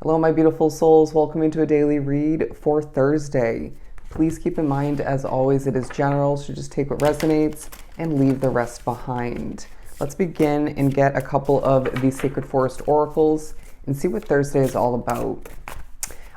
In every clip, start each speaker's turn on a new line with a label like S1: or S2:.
S1: Hello, my beautiful souls. Welcome into a daily read for Thursday. Please keep in mind, as always, it is general, so just take what resonates and leave the rest behind. Let's begin and get a couple of the Sacred Forest oracles and see what Thursday is all about.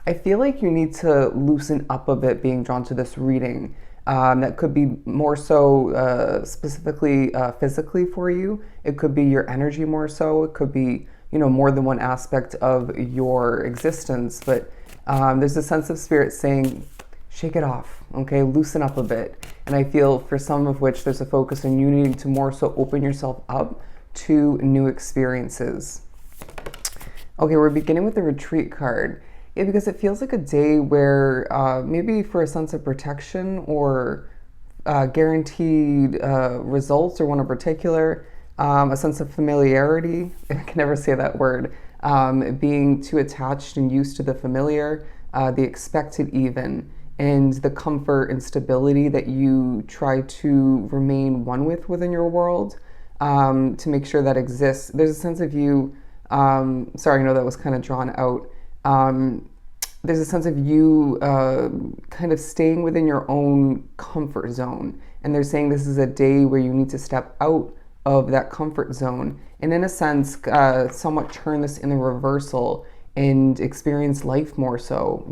S1: I feel like you need to loosen up a bit being drawn to this reading. That could be more so specifically physically for you. It could be your energy more so. It could be, more than one aspect of your existence. But there's a sense of spirit saying, shake it off, okay? Loosen up a bit. And I feel for some of which there's a focus on you needing to more so open yourself up to new experiences. Okay, we're beginning with the retreat card. Yeah, because it feels like a day where maybe for a sense of protection or guaranteed results or one in particular, a sense of familiarity, I can never say that word, being too attached and used to the familiar, the expected even, and the comfort and stability that you try to remain one with within your world to make sure that exists. There's a sense of you, sorry, I know that was kind of drawn out. There's a sense of you kind of staying within your own comfort zone. And they're saying this is a day where you need to step out of that comfort zone and, in a sense, somewhat turn this in the reversal and experience life more so.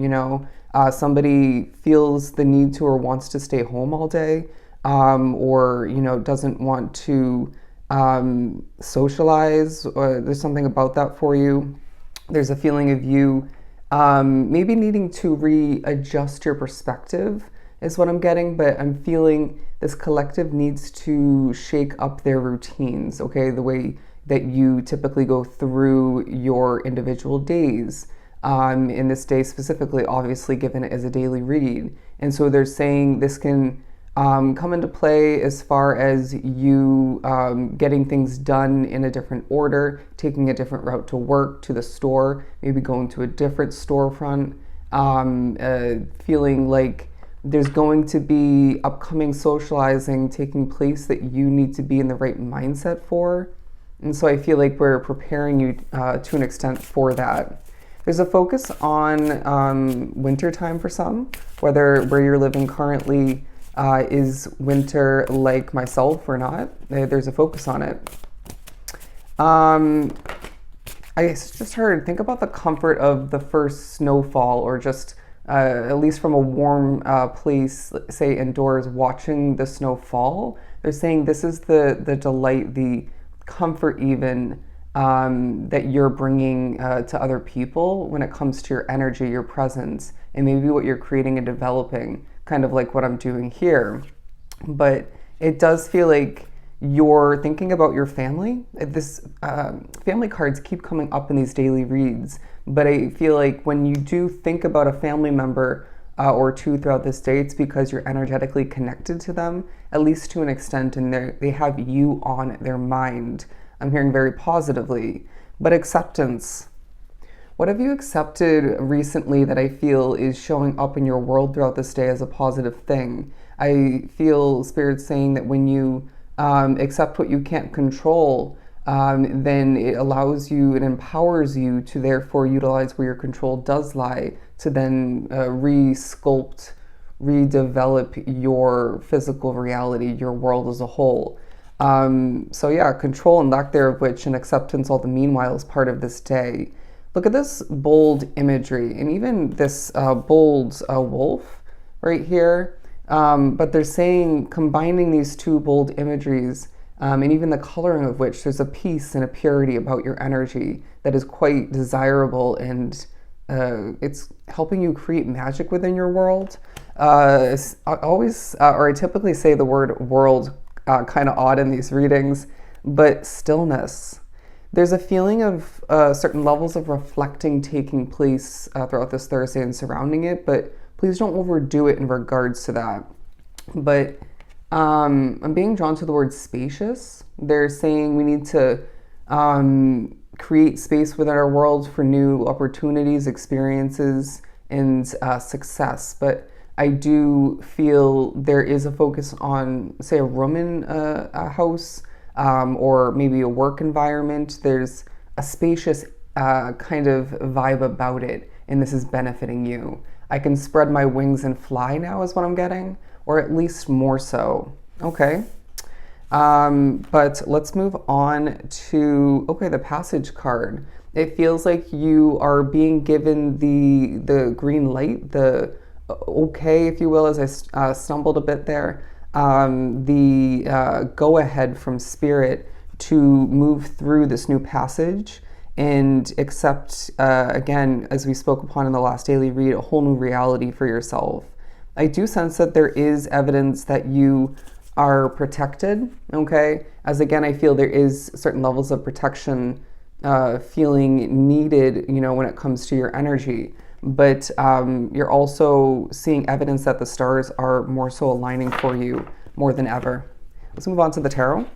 S1: Somebody feels the need to or wants to stay home all day or, doesn't want to socialize. Or there's something about that for you. There's a feeling of you maybe needing to readjust your perspective is what I'm getting, but I'm feeling this collective needs to shake up their routines, okay? The way that you typically go through your individual days. In this day specifically, obviously given it as a daily read. And so they're saying this can come into play as far as you getting things done in a different order, taking a different route to work, to the store, maybe going to a different storefront, feeling like there's going to be upcoming socializing taking place that you need to be in the right mindset for. And so I feel like we're preparing you to an extent for that. There's a focus on winter time for some, whether where you're living currently is winter like myself or not. There's a focus on it. I just heard, think about the comfort of the first snowfall or just at least from a warm place, say indoors, watching the snow fall. They're saying this is the delight, the comfort even that you're bringing to other people when it comes to your energy, your presence, and maybe what you're creating and developing, kind of like what I'm doing here. But it does feel like you're thinking about your family. This family cards keep coming up in these daily reads, but I feel like when you do think about a family member or two throughout this day, it's because you're energetically connected to them, at least to an extent, and they have you on their mind. I'm hearing very positively. But acceptance. What have you accepted recently that I feel is showing up in your world throughout this day as a positive thing? I feel Spirit saying that when you accept what you can't control, then it allows you, it empowers you to therefore utilize where your control does lie to then re-sculpt, redevelop your physical reality, your world as a whole. So yeah, control and lack thereof which and acceptance all the meanwhile is part of this day. Look at this bold imagery and even this bold wolf right here. But they're saying combining these two bold imageries and even the coloring of which there's a peace and a purity about your energy that is quite desirable, and it's helping you create magic within your world. I typically say the word world kind of odd in these readings, but stillness. There's a feeling of certain levels of reflecting taking place throughout this Thursday and surrounding it, but please don't overdo it in regards to that. But I'm being drawn to the word spacious. They're saying we need to create space within our world for new opportunities, experiences, and success. But I do feel there is a focus on, say, a room in a house or maybe a work environment. There's a spacious kind of vibe about it, and this is benefiting you. I can spread my wings and fly now, is what I'm getting, or at least more so. Okay. But let's move on to, okay, the passage card. It feels like you are being given the green light, the okay, if you will, as I stumbled a bit there, the go ahead from spirit to move through this new passage and accept, again, as we spoke upon in the last daily read, a whole new reality for yourself. I do sense that there is evidence that you are protected, okay? As again, I feel there is certain levels of protection feeling needed, when it comes to your energy. But you're also seeing evidence that the stars are more so aligning for you more than ever. Let's move on to the tarot.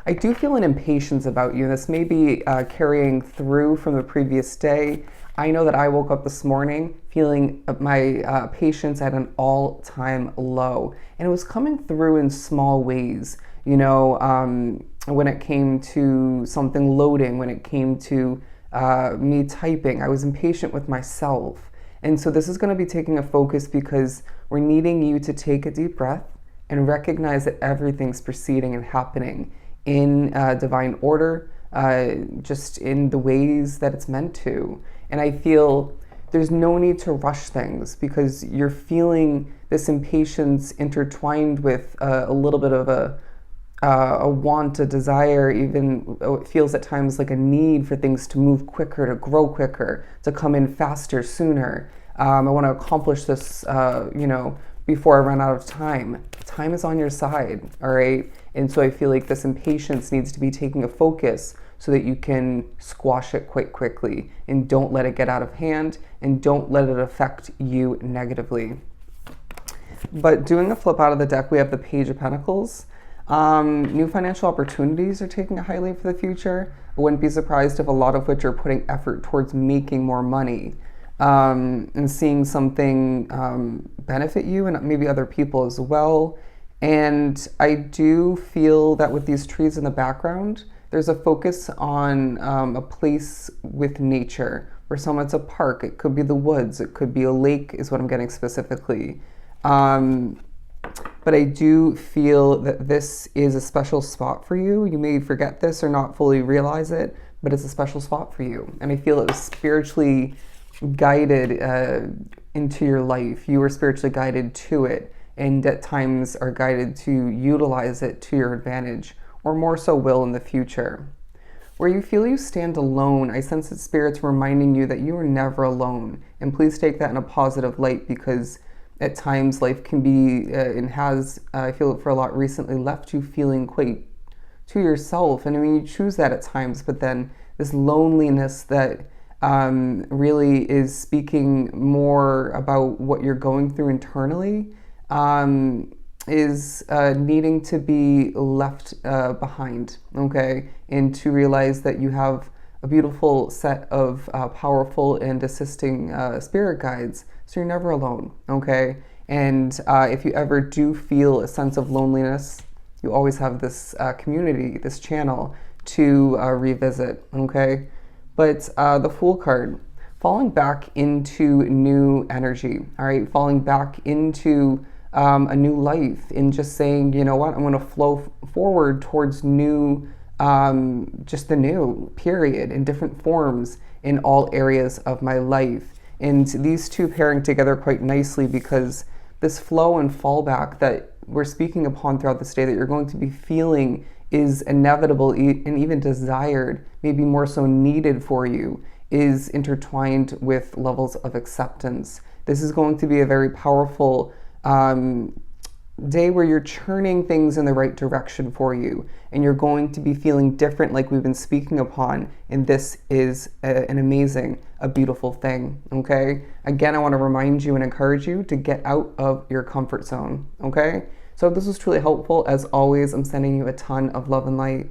S1: I do feel an impatience about you. This may be carrying through from the previous day. I know that I woke up this morning feeling my patience at an all-time low. And it was coming through in small ways, when it came to something loading, when it came to me typing. I was impatient with myself. And so this is going to be taking a focus because we're needing you to take a deep breath and recognize that everything's proceeding and happening in divine order, just in the ways that it's meant to. And I feel there's no need to rush things because you're feeling this impatience intertwined with a little bit of a want, a desire, even it feels at times like a need for things to move quicker, to grow quicker, to come in faster, sooner. I want to accomplish this, before I run out of time. Time is on your side, all right? And so I feel like this impatience needs to be taking a focus so that you can squash it quite quickly and don't let it get out of hand and don't let it affect you negatively. But doing a flip out of the deck, we have the Page of Pentacles. New financial opportunities are taking a high leap for the future. I wouldn't be surprised if a lot of which are putting effort towards making more money. And seeing something benefit you and maybe other people as well. And I do feel that with these trees in the background, there's a focus on a place with nature. For some, it's a park. It could be the woods. It could be a lake is what I'm getting specifically. But I do feel that this is a special spot for you. You may forget this or not fully realize it, but it's a special spot for you. And I feel it was spiritually guided into your life. You were spiritually guided to it, and at times are guided to utilize it to your advantage, or more so will in the future. Where you feel you stand alone, I sense that Spirit's reminding you that you are never alone. And please take that in a positive light, because at times life can be, and has, I feel it for a lot recently, left you feeling quite to yourself. And I mean, you choose that at times, but then this loneliness that really is speaking more about what you're going through internally is needing to be left behind, okay? And to realize that you have a beautiful set of powerful and assisting spirit guides, so you're never alone, okay? And if you ever do feel a sense of loneliness, you always have this community, this channel to revisit, okay? But the Fool card, falling back into new energy, all right? Falling back into a new life, in just saying, you know what, I'm going to flow forward towards new, just the new, period, in different forms in all areas of my life. And these two pairing together quite nicely, because this flow and fallback that we're speaking upon throughout this day that you're going to be feeling is inevitable and even desired, maybe more so needed for you, is intertwined with levels of acceptance. This is going to be a very powerful day where you're churning things in the right direction for you, and you're going to be feeling different, like we've been speaking upon, and this is an amazing, a beautiful thing, okay? Again, I want to remind you and encourage you to get out of your comfort zone, okay? So if this was truly helpful, as always, I'm sending you a ton of love and light.